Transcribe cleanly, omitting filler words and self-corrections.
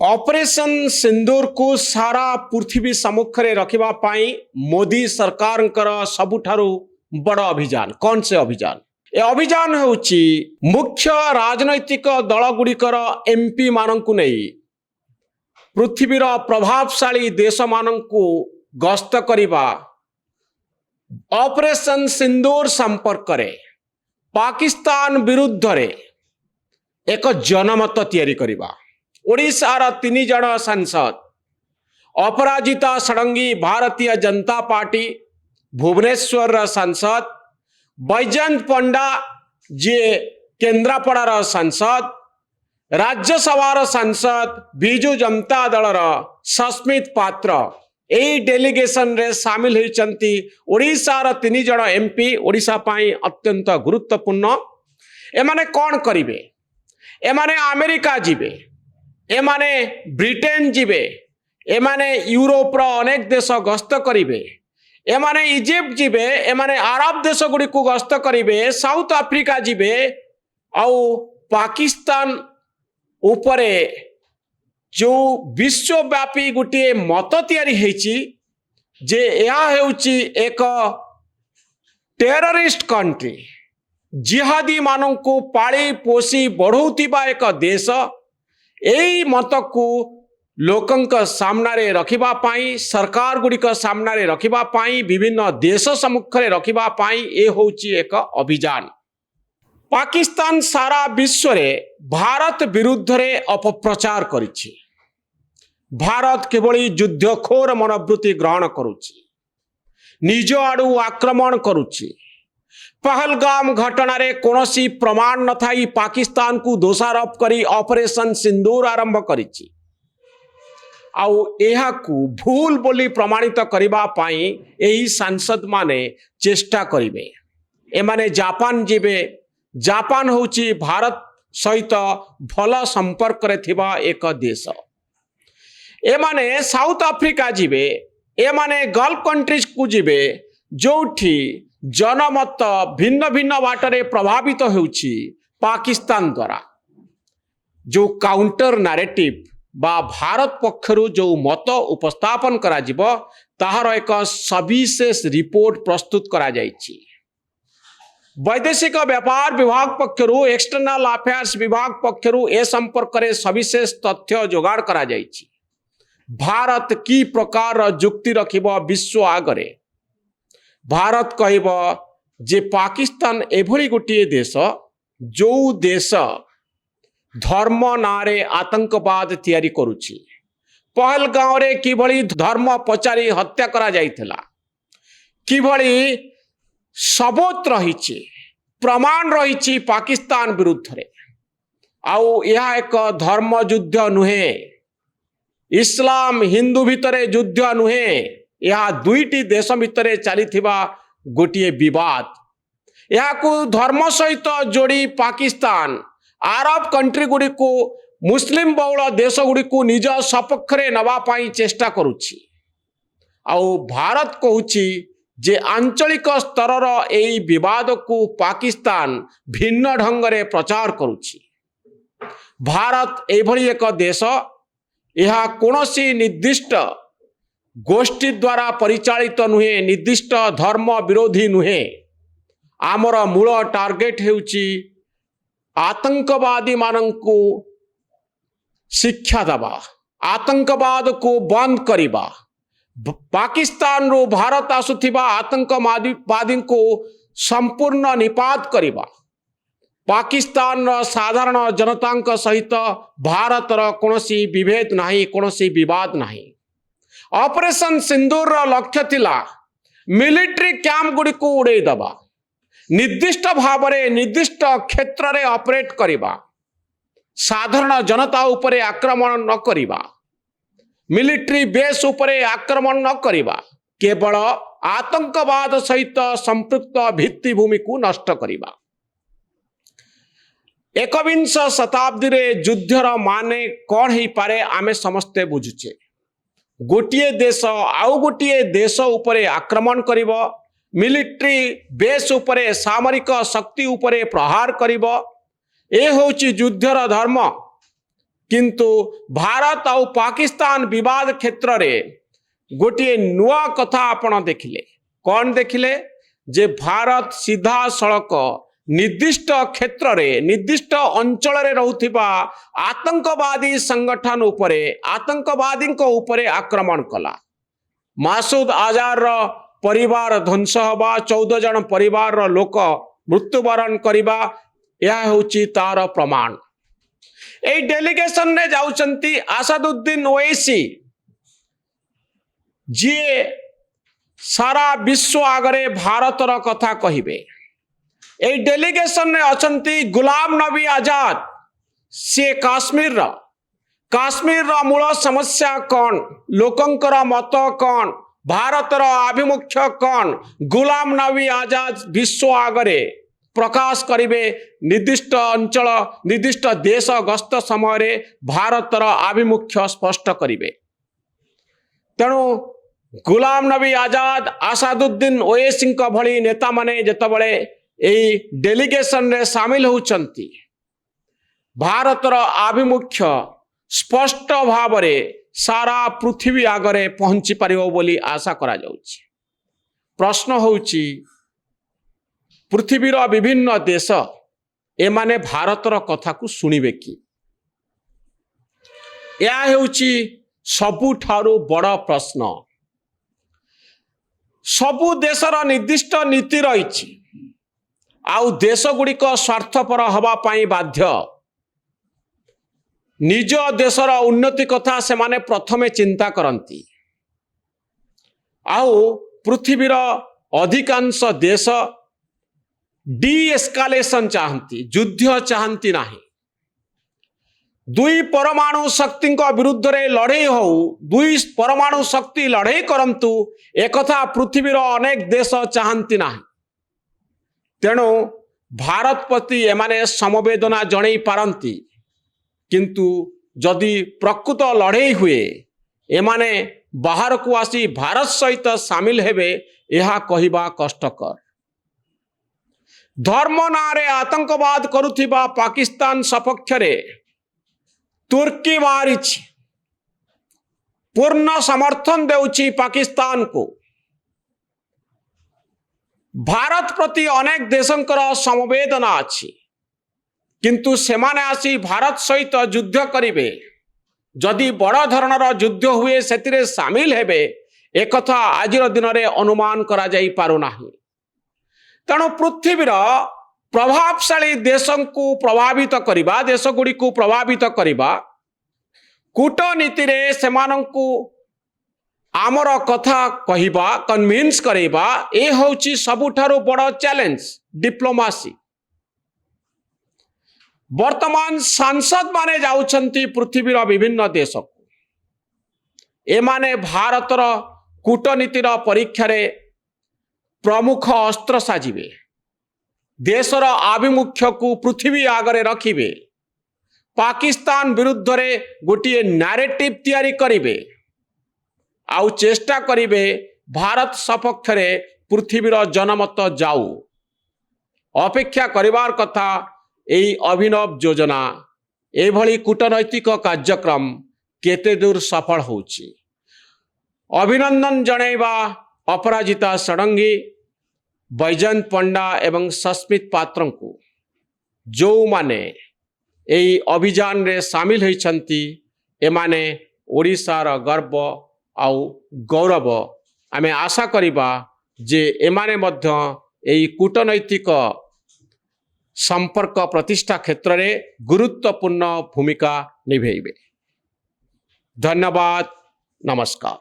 Operation सिंदूर को सारा पृथ्वी सम्मुखें रखिबा पाई मोदी सरकार सबुठारु बड़ अभियान कौन से अभियान ए अभियान होची मुख्य राजनैतिक दल गुड़िकर एमपी मानकु नहीं पृथ्वीर प्रभावशाली देश मानकु गस्त करिबा ऑपरेशन सिंदूर संपर्क रे पाकिस्तान विरुद्ध रे एक जनमत तैयारी करिबा। ओडिशार 3 जन सांसद अपराजिता षडंगी भारतीय जनता पार्टी भुवनेश्वर सांसद बैजयंत पंडा जी केन्द्रापड़ार सांसद राज्यसभार सांसद बिजु जनता दलर सस्मित पात्र यही डेलीगेशन रे सामिल होती। ओडिशार 3 जन एमपी ओडिशा पाई अत्यंत गुरुत्वपूर्ण। एमाने कौन करिवे? एमाने अमेरिका जिबे, एमाने ब्रिटेन जिबे, एमाने यूरोपर अनेक देश गस्त करिवे, एमाने इजिप्ट जिबे, एमाने अरब देश गुड़ी को गस्त करिवे, साउथ आफ्रिका जिबे आउ पाकिस्तान उपरे जो विश्वव्यापी गोटे मत तैयारी हेची जे यह हेउची एक टेररिस्ट कंट्री जिहादी मानों को पाली पोषी बढ़ौतिबा एक देश यही मत को लोकंक सामनारे रखिबा पाई सरकार गुड़िक सामनारे रखिबा पाई विभिन्न देश सम्मुखरे रखिबा पाई ए होची एक अभियान। पाकिस्तान सारा विश्व रे भारत विरुद्ध रे अपप्रचार करिछि। भारत केवली युद्धखोर मनोवृत्ति ग्रहण करुछि, निज आड़ू आक्रमण करुछि। पहलगाम घटना रे कोनोसी प्रमाण न थाई पाकिस्तान को दोषारोप करी ऑपरेशन सिंदूर आरंभ करिछि। आउ एहा को भूल बोली प्रमाणित करिबा पाई एही सांसद माने चेष्टा करिवे। एमाने जापान जिबे। जापान होची भारत सहित भल संपर्क रे थिबा एक देश। एमाने साउथ आफ्रिका जिबे, एमाने गल्फ कंट्रीज को जिबे जोठी जनमत भिन्न भिन्न बाटरे प्रभावित होउछि पाकिस्तान द्वारा। जो काउंटर नैरेटिव बा भारत पक्षरु जो मत उपस्थापन करा जिवो ताहार एक सविशेष रिपोर्ट प्रस्तुत करा जाइछि। वैदेशिक व्यापार विभाग पक्षरु एक्सटर्नल अफेयर्स विभाग पक्षरु ए संपर्क रे सविशेष तथ्य जोगाड़ करा जाइछि। भारत की प्रकार जुक्ति रखिबो विश्व आगरे। भारत कहब जे पाकिस्तान एभली गोटे देश जो देश धर्म नारे आतंकवाद तैयारी करुछि। पहलगांव रे किभली धर्म पचारी हत्या करा जाइथिला, किभली सबूत रहिछि, प्रमाण रहिछि पाकिस्तान विरुद्ध रे। आउ यह एक धर्म युद्ध नुहे, इस्लाम हिंदू भितरे युद्ध नुहे, यह दुईटी देश भितरे चलीथिबा गोटे विवाद। यह को धर्म सहित जोड़ी पाकिस्तान अरब कंट्री गुड़ी को मुस्लिम बहुल देश गुड़ी को निज सपक्षरे नवा पाई चेष्टा करुछि। आउ भारत कहूछि जे आंचलिक स्तर एई विवाद को पाकिस्तान भिन्न ढंग रे प्रचार करुछि। भारत एभली एक देश, यह कोनोसी निर्दिष्ट गोष्ठी द्वारा परिचालित नुहे, निर्दिष्ट धर्म विरोधी नुहे। आमर मूल टार्गेट हेउची आतंकवादी मानंकु शिक्षा दबा, आतंकवाद को बंद करिबा, पाकिस्तान रो भारत आसुथिबा आतंकवादी को संपूर्ण निपात करिबा, पाकिस्तान साधारण जनतांक सहित भारतर कोनोसी विभेद नाही, कोनोसी विवाद नाही। ऑपरेशन सिंदूर लक्ष्य थिला मिलिट्री कैंप गुड़ी को उड़े दबा, निर्दिष्ट भाव रे निर्दिष्ट क्षेत्र रे ऑपरेट करिबा, साधारण जनता उपरे आक्रमण न करिबा, मिलिट्री बेस उपरे आक्रमण न करिबा, केवल आतंकवाद सहित संपृक्त भित्तिभूमि को नष्ट करिबा। एकविंश शताब्दी रे युद्धर माने कौन ही पारे आमे समस्ते बुझुचे। गोटिए देश आउ गोटिए देश उपरे आक्रमण करिबो, मिलिट्री बेस उपरे सामरिक शक्ति उपरे प्रहार करिबो। ए होची युद्धर धर्म। किंतु भारत और पाकिस्तान विवाद क्षेत्र में गोटे नुआ कथा आपण देखिले कौन देखिले जे भारत सीधा सड़क निर्दिष्ट क्षेत्र रे निर्दिष्ट अंचल रे रहउथिबा आतंकवादी संगठन उपरे आतंकवादी उपरे आक्रमण कला। मासूद आजार रो परिवार ध्वंस हवा 14 जन परिवार रो लोक मृत्युवरण करिबा यह होची तार प्रमाण। ए डेलीगेशन ने जाउचंती आसादुद्दीन ओवैसी जी सारा विश्व आगरे भारतर कथा कहिबे। ए डेलीगेशन ने अछंती गुलाम नबी आजाद से काश्मीर मूल समस्या कौन लोकंकर मत कौन भारतर आभिमुख्य कौन गुलाम नबी आजाद विश्व आगरे प्रकाश करिवे। निर्दिष्ट अंचल निर्दिष्ट देश गस्त समय भारतर आभिमुख्य स्पष्ट करिवे। तेणु गुलाम नबी आजाद आसादुद्दीन ओवैसी भली नेता माने जेतबळे एई डेलीगेशन रे शामिल होउचंती भारतर आभिमुख्य स्पष्ट भाव रे सारा पृथ्वी आगरे पहुंची पारिबो बोली आशा करा जाउची। प्रश्न होउची पृथ्वीर विभिन्न देश एमाने भारतर कथा को सुनिबे कि या हेउची सबुठारु बड़ प्रश्न। सबु देशर निर्दिष्ट नीति रही आउ देश गुड़िक स्वार्थपर हवा पाई बाध्य। निज देशर उन्नति कथा से माने प्रथमे चिंता करती आउ पृथ्वीर अधिकांश देश डी एस्कालेशन चाहती युद्ध चाहती नहीं। दुई परमाणु शक्ति विरुद्ध रे लड़े हो दुई परमाणु शक्ति लड़े करंतु एकथा पृथ्वीर अनेक देश चाहती नहीं। तेणु भारत प्रति एमाने समवेदना जणई पारंती किंतु जदि प्रकृत लड़े हुए एमाने बाहर को आसी भारत सहित सामिल हेबे यह कहिबा कष्टकर। धर्म नारे आतंकवाद करुथिबा पाकिस्तान सपक्ष रे तुर्की बाहरी पूर्ण समर्थन देउची पाकिस्तान को। भारत प्रति अनेक देशंकर समवेदना अच्छी किंतु सेमाने आसी भारत सहित युद्ध करिवे जदि बड़ धरणर युद्ध हुए सेतिरे सामिल हेबे एकथा आजिर दिन में अनुमान करा जाई पारु नाही। तेणु पृथ्वीर प्रभावशाली देश को प्रभावित करवा देश गुड़ी को प्रभावित करवा कूटनीति रे सेमानंकु आमर कथा कहिबा कन्विन्स करेबा ए होची सबुठारु बड़ चैलेंज डिप्लोमासी। वर्तमान सांसद माने जाउछंती पृथ्वीर विभिन्न देश को एमाने भारतर कूटनीतिर परीक्षा रे प्रमुख अस्त्र साजिबे। देशर आभिमुख्य को पृथ्वी आगरे रखिबे। पाकिस्तान विरुद्ध रे गोटे नैरेटिव तैयारी करिवे आउ चेष्टा करिवे भारत सपक्ष रे पृथ्वीर जनमत जाऊ। अपेक्षा करिवार कथा एई अभिनव योजना एभली कूटनैतिक कार्यक्रम केते दूर सफल होउची। अभिनंदन जणैबा अपराजिता षडंगी बैजयंत पंडा एवं सस्मित पात्र को जो माने एई अभियान रे शामिल होइछंती एमाने ओडिशार गर्व आउ गौरव। आमे आशा करिबा जे एमाने मध्य एई कूटनैतिक संपर्क प्रतिष्ठा क्षेत्र रे गुरुत्वपूर्ण भूमिका निभेइबे। धन्यवाद। नमस्कार।